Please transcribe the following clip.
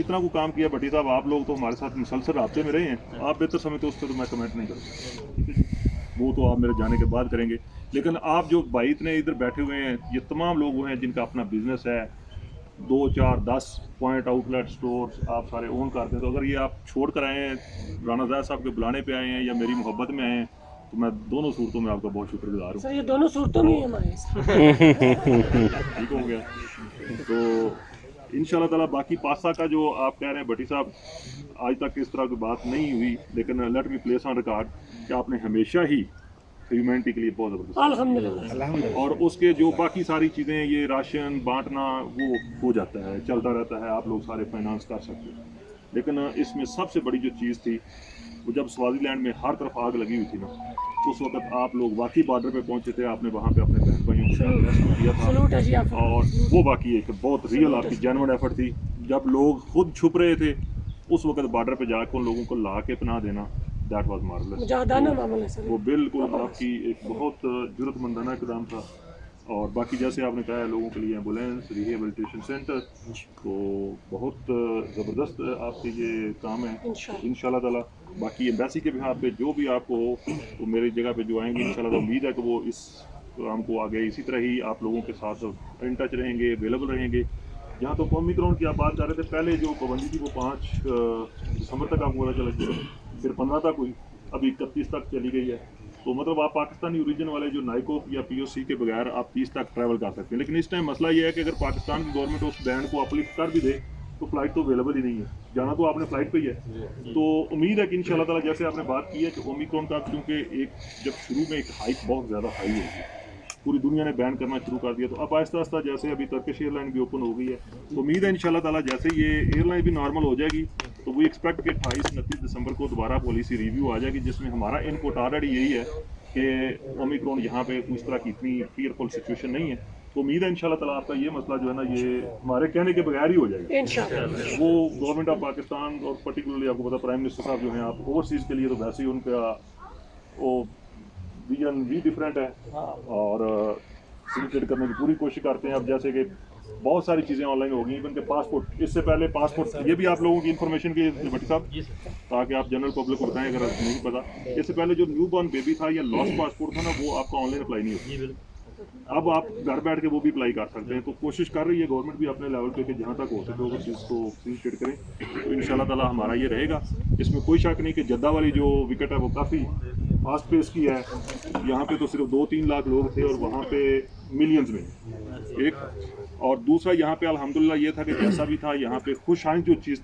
कितना को काम किया भट्टी साहब, आप लोग तो हमारे साथ मुसलसल रास्ते में रहे हैं, आप बेहतर समझते उस पर तो मैं कमेंट नहीं करूँगा, वो तो आप मेरे जाने के बाद करेंगे। लेकिन आप जो भाई इतने इधर बैठे हुए हैं, ये तमाम लोग वो हैं जिनका अपना बिजनेस है, 2 4 10 पॉइंट आउटलेट स्टोर्स आप सारे ओन करते हैं, तो अगर ये आप छोड़ कर आए हैं, राना ज़ैद साहब के बुलाने पे आए हैं या मेरी मोहब्बत में आए हैं, तो मैं दोनों सूरतों में आपका बहुत शुक्रगुजार हूँ। सर ये दोनों सूरतों में ही है हमारे। ठीक हो गया। तो इंशाल्लाह ताला बाकी पासा का जो आप कह रहे हैं भट्टी साहब, आज तक इस तरह की बात नहीं हुई, लेकिन let me place on record कि आपने हमेशा ही ह्यूमैनिटी के लिए बहुत ज़बरदस्त, अल्हम्दुलिल्लाह। और उसके जो बाकी सारी चीज़ें, ये राशन बांटना वो हो जाता है, चलता रहता है, आप लोग सारे फाइनेंस कर सकते हैं। लेकिन इसमें सबसे बड़ी जो चीज़ थी, वो जब स्वाजीलैंड में हर तरफ आग लगी हुई थी ना, उस वक्त आप लोग वाकई बॉर्डर पे पहुंचे थे, आपने वहाँ पे अपने बहन भाइयों को साथ रेस्क्यू किया था, सलूट है जी आपको। और वो वाकई एक बहुत रियल आपकी जेन्युइन एफर्ट थी। जब लोग खुद छुप रहे थे, उस वक्त बॉर्डर पे जाकर उन लोगों को ला के पनाह देना, दैट वाज मार्वलस। मुजाहिदाना मामला है सर। वो बिल्कुल आपकी एक बहुत जुर्रतमंदाना इक़दाम था। और बाकी जैसे आपने कहा है, लोगों के लिए एम्बुलेंस, रिहेबिलिटेशन सेंटर, तो बहुत ज़बरदस्त आपके ये काम है इंशाल्लाह ताला। बाकी एम्बेसी के बिहार पे जो भी आपको हो, तो मेरी जगह पे जो आएंगे इंशाल्लाह, उम्मीद है कि वो इस काम को आगे इसी तरह ही आप लोगों के साथ इन टच रहेंगे, अवेलेबल रहेंगे। जहाँ तो कौमी ग्राउंड की आप बात कर रहे थे, पहले जो पाबंदी थी वो 5 दिसंबर तक आपको पता चला गया, फिर 15 तक हुई, अभी 31 तक चली गई है। तो मतलब आप पाकिस्तानी ओरिजिन वाले जो नाइकोप या पीओसी के बगैर आप 30 तक ट्रैवल कर सकते हैं। लेकिन इस टाइम मसला ये है कि अगर पाकिस्तान की गवर्नमेंट उस बैंड को अपलिफ्ट कर भी दे, तो फ्लाइट तो अवेलेबल ही नहीं है, जाना तो आपने फ्लाइट पे ही है। तो उम्मीद है कि इंशाल्लाह ताला, जैसे आपने बात की है कि ओमिक्रॉन का, क्योंकि एक जब शुरू में एक हाइप बहुत ज़्यादा हाई होगी, पूरी दुनिया ने बैन करना शुरू कर दिया, तो अब आहिस्ता आहिस्ता जैसे अभी टर्किश एयरलाइन भी ओपन हो गई है, तो उम्मीद है इंशाल्लाह ताला जैसे ये एयरलाइन भी नॉर्मल हो जाएगी, तो वो एक्सपेक्ट कि 28-29 दिसंबर को दोबारा पॉलिसी रिव्यू आ जाएगी, जिसमें हमारा इनपुट ऑलरेडी यही है कि ओमिक्रॉन यहाँ पे उस तरह की इतनी फीयरफुल सिचुएशन नहीं है। तो उम्मीद है इंशाल्लाह ताला आपका ये मसला जो है ना, ये हमारे कहने के बगैर ही हो जाएगा इंशाल्लाह। वो। गवर्नमेंट ऑफ पाकिस्तान और पर्टिकुलरली आपको पता, प्राइम मिनिस्टर साहब जो हैं, आप ओवरसीज़ के लिए तो वैसे ही उनका वो विजन भी डिफरेंट है, और फैसिलिटेट करने की पूरी कोशिश करते हैं। अब जैसे कि बहुत सारी चीज़ें ऑनलाइन हो गई, इवन के पासपोर्ट, इससे पहले पासपोर्ट, ये भी आप लोगों की इन्फॉर्मेशन की भट्टी साहब, ताकि आप जनरल पब्लिक को बताएं अगर नहीं पता, इससे पहले जो न्यू बॉर्न बेबी था या लॉस्ट पासपोर्ट था ना, वो आपका ऑनलाइन अप्लाई नहीं होता, अब आप घर बैठ के वो भी अप्लाई कर सकते हैं। तो कोशिश कर रही है गवर्नमेंट भी अपने लेवल पे कि जहाँ तक हो सके वो चीज़ को फैसिलिटेट करें। तो इंशाल्लाह ताला हमारा ये रहेगा, इसमें कोई शक नहीं कि जद्दा वाली जो विकेट है वो काफ़ी फास्ट पेस की है। यहाँ पे तो सिर्फ 2-3 लाख लोग थे और वहाँ पे मिलियंस में एक, और दूसरा यहाँ पे अल्हम्दुलिल्लाह ये था कि जैसा भी था, यहाँ पे खुश आइंद जो चीज़ थी